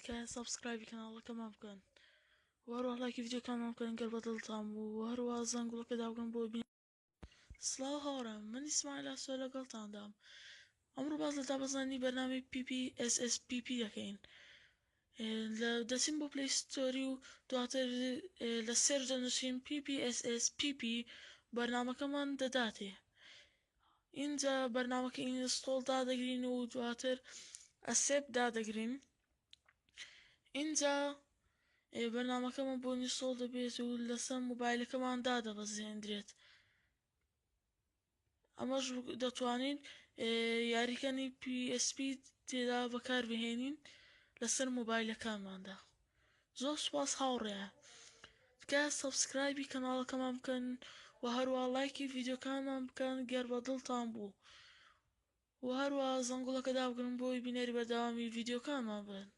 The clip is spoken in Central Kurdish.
تکایە سابسکرایبی کەناڵەکەمان بکەن و هەروەها لایکی ڤیدیۆکانمان بکەن گەر بەدڵتان بوو و هەروەها زەنگوڵەکە دابکەن بۆ ببینن. سڵاو هاوڕێم، من ئیسماعیل ئاسۆ لەگەڵتاندام. ئەمڕۆ باس لە دابەزانی بەرنامەی PPSSPP دەکەین. دەچین بۆ پلەی ستۆری و دواتر لە سێرچ دەنووسین PPSSPP بەرنامەکەمان دەداتێ. اینجا بەرنامەکە ئینستۆڵ دادەگرین و دواتر ئەسێب دادەگرین. اینجا بەرنامەکەمان بۆ ئینستۆڵ دەبێت و لەسەر مۆبایلەکەمان دادەبەزێندرێت. ئەمەش دەتوانین یاریکانی PSP تێدا بەکاربهێنین لەسەر مۆبایلەکانماندا. زۆر سوپاس هاوڕێیە، تکایە سەبسکرایبی کەناڵەکەمان بکەن و هەروەها لایکی ڤیدیۆکانمان بکەن گەر بەدڵتان بوو و هەروەها زەنگوڵەکە دابگرن بۆی بینەری بەردەوامی ڤیدیۆکانمان بن.